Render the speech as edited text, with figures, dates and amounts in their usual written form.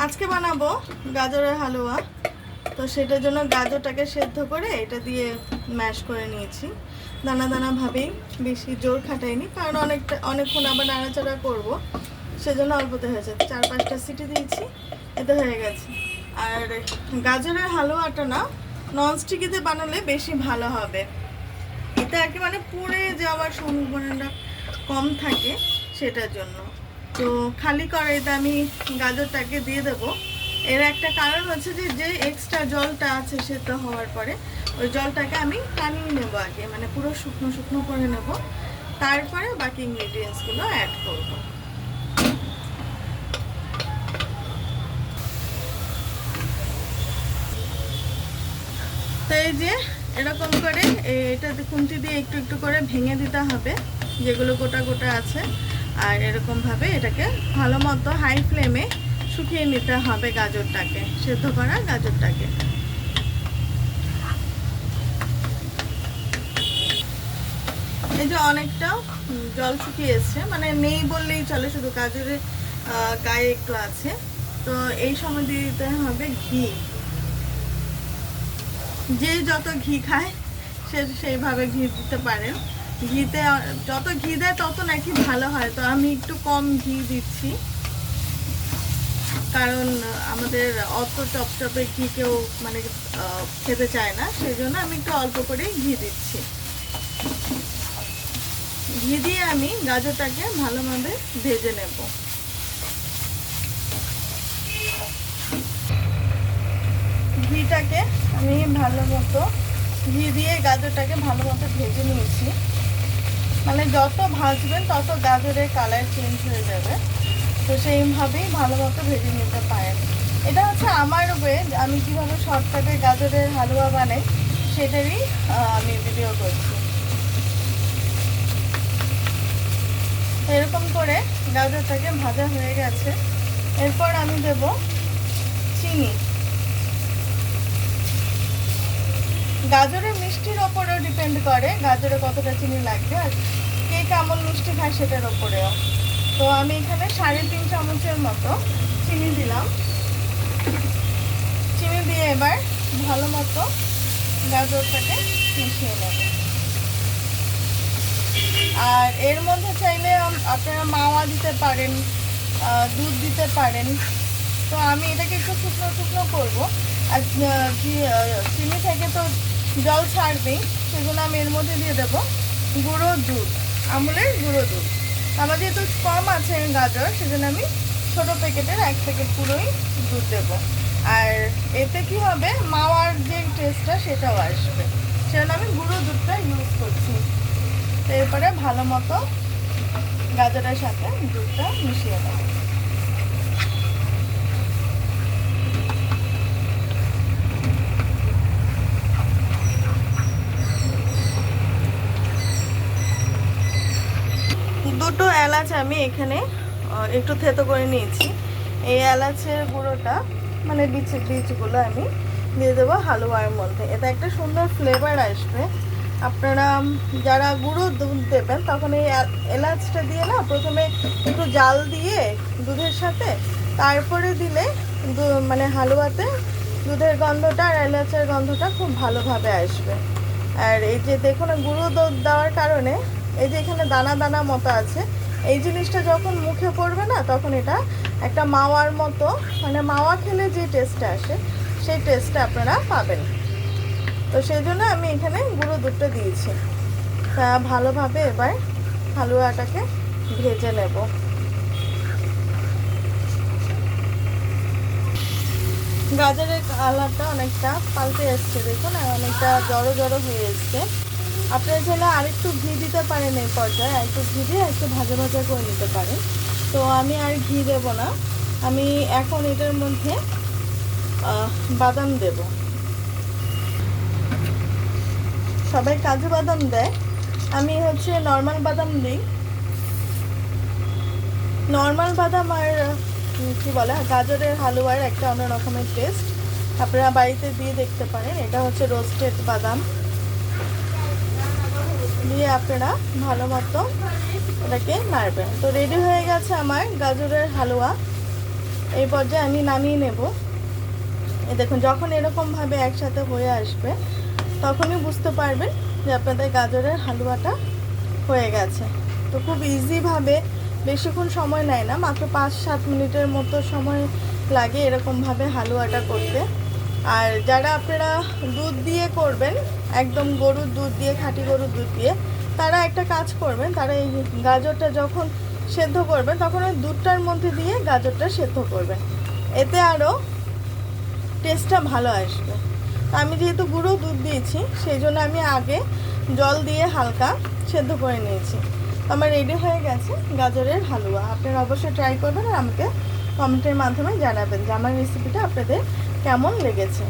আজকে বানাবো গাজরের হালুয়া। তো সেটার জন্য গাজরটাকে সেদ্ধ করে এটা দিয়ে ম্যাশ করে নিয়েছি দানা দানা ভাবেই, বেশি জোর খাটাইনি, কারণ অনেকক্ষণ আবার নাড়াচাড়া করব, সেজন্য অল্পতে হয়েছে। 4-5টা সিটি দিয়েছি, এতে হয়ে গেছে। আর গাজরের হালুয়াটা না ননস্টিকিতে বানালে বেশি ভালো হবে, এতে আর কি মানে পুড়ে যাওয়ার সম্ভাবনাটা কম থাকে, সেটার জন্য। তো খালি কড়াইতে আমি গাজরটাকে দিয়ে দেবো। এর একটা কারণ হচ্ছে যে এক্সট্রা জলটা আছে সেদ্ধ হওয়ার পরে, ওই জলটাকে আমি টানিয়ে নেবো আগে, মানে পুরো শুকনো শুকনো করে নেব, তারপরে বাকি ইনগ্রিডিয়েন্টসগুলো অ্যাড করব। তো এই যে এরকম করে এটা খুন্তি দিয়ে একটু একটু করে ভেঙে দিতে হবে যেগুলো গোটা গোটা আছে, আর এরকমভাবে এটাকে ভালো মতো হাই ফ্লেমে শুকিয়ে নিতে হবে গাজরটাকে, সেদ্ধ করা গাজরটাকে। এই যে অনেকটা জল শুকিয়ে এসছে, মানে নেই বললেই চলে, শুধু গাজরের গায়ে একটু আছে। তো এই সময় দিয়ে দিতে হবে ঘি। যে যত ঘি খায় সে সেইভাবে ঘি দিতে পারেন। ঘিতে যত ঘি দেয় তত নাকি ভালো হয়, তো আমি একটু কম ঘি দিচ্ছি, কারণ আমাদের অত চপচপে ঘি কেউ মানে খেতে চায় না, সেই জন্য আমি একটু অল্প করে ঘি দিচ্ছি। ঘি দিয়ে আমি গাজরটাকে ভালোভাবে ভেজে নেব। ঘিটাকে আমি ভালো মতো ঘি দিয়ে গাজরটাকে ভালো মতো ভেজে নিয়েছি, মানে যত ভাজবেন তত গাজরের কালার চেঞ্জ হয়ে যাবে, তো সেইভাবেই ভালো মতো ভেজে নিতে পারেন। এটা হচ্ছে আমার ওয়ে, আমি কীভাবে শর্টকাটে গাজরের হালুয়া বানাই সেটারই আমি ভিডিও করছি। এরকম করে গাজরটাকে ভাজা হয়ে গেছে, এরপর আমি দেব চিনি। গাজরের মিষ্টির ওপরেও ডিপেন্ড করে গাজরে কতটা চিনি লাগবে, আর কে কেমন মিষ্টি খায় সেটার ওপরেও। তো আমি এখানে 3.5 চামচের মতো চিনি দিলাম। চিনি দিয়ে এবার ভালো মতো গাজরটাকে মিশিয়ে নেব। আর এর মধ্যে চাইলে আপনারা মাওয়া দিতে পারেন, দুধ দিতে পারেন। তো আমি এটাকে একটু শুকনো শুকনো করবো, আর চিনি থেকে তো জল ছাড়বেই, সেগুলো আমি এর মধ্যে দিয়ে দেবো গুঁড়ো দুধ, আমুলের গুঁড়ো দুধ। আমার যেহেতু কম আছে গাজর, সেজন্য আমি ছোটো প্যাকেটের 1 প্যাকেট পুরোই দুধ দেবো। আর এতে কি হবে, মাওয়ার যে টেস্টটা সেটাও আসবে, সেজন্য আমি গুঁড়ো দুধটা ইউজ করছি। তো এরপরে ভালো মতো গাজরের সাথে দুধটা মিশিয়ে নেব। দুটো এলাচ আমি এখানে একটু থেতো করে নিয়েছি। এই এলাচের গুঁড়োটা মানে বীজগুলো আমি দিয়ে দেবো হালুয়ার মধ্যে, এতে একটা সুন্দর ফ্লেভার আসবে। আপনারা যারা গুঁড়ো দুধ দেবেন তখন এই এলাচটা দিয়ে না প্রথমে একটু জাল দিয়ে দুধের সাথে, তারপরে দিলে মানে হালুয়াতে দুধের গন্ধটা আর এলাচের গন্ধটা খুব ভালোভাবে আসবে। আর এই যে দেখুন গুঁড়ো দুধ দেওয়ার কারণে এই যে এখানে দানা দানা মতো আছে, এই জিনিসটা যখন মুখে পড়বে না তখন এটা একটা মাওয়ার মতো, মানে মাওয়া খেলে যে টেস্টটা আসে সেই টেস্টটা আপনারা পাবেন। তো সেই জন্য আমি এখানে গুঁড়ো দুধটা দিয়েছি। তা ভালোভাবে এবার হালুয়াটাকে ভেজে নেব। গাজরের কালারটা অনেকটা পাল্টে এসছে, দেখুন অনেকটা জড়ো জড়ো হয়ে এসছে। আপনারা চাইলে আরেকটু ঘি দিতে পারেন, এই পর্যায়ে একটু ঘি দিয়ে একটু ভাজা ভাজা করে নিতে পারেন। তো আমি আর ঘি দেব না, আমি এখন এটার মধ্যে বাদাম দেব। সবাই কাজু বাদাম দেয়, আমি হচ্ছে নর্মাল বাদাম দিই। নর্মাল বাদাম আর কি বলে গাজরের হালুয়ার একটা অন্য রকমের টেস্ট, আপনারা বাড়িতে দিয়ে দেখতে পারেন। এটা হচ্ছে রোস্টেড বাদাম দিয়ে আপনারা ভালো মতো এটাকে নাড়বেন। তো রেডি হয়ে গেছে আমার গাজরের হালুয়া। এই পর্যায়ে আমি নামিয়ে নেব। এই দেখুন, যখন এরকমভাবে একসাথে হয়ে আসবে তখনই বুঝতে পারবেন যে আপনাদের গাজরের হালুয়াটা হয়ে গেছে। তো খুব ইজিভাবে, বেশিক্ষণ সময় নেয় না, মাত্র 5-7 মিনিটের মতো সময় লাগে এরকমভাবে হালুয়াটা করতে। আর যারা আপনারা দুধ দিয়ে করবেন, একদম গরুর দুধ দিয়ে, খাঁটি গরুর দুধ দিয়ে, তারা একটা কাজ করবেন, তারা এই গাজরটা যখন সেদ্ধ করবেন তখন ওই দুধটার মধ্যে দিয়ে গাজরটা সেদ্ধ করবেন, এতে আরও টেস্টটা ভালো আসবে। আমি যেহেতু গুঁড়ো দুধ দিয়েছি সেই জন্য আমি আগে জল দিয়ে হালকা সেদ্ধ করে নিয়েছি। আমার রেডি হয়ে গেছে গাজরের হালুয়া। আপনারা অবশ্যই ট্রাই করবেন আর আমাকে কমেন্টের মাধ্যমে জানাবেন যে আমার রেসিপিটা আপনাদের কেমন লেগেছে।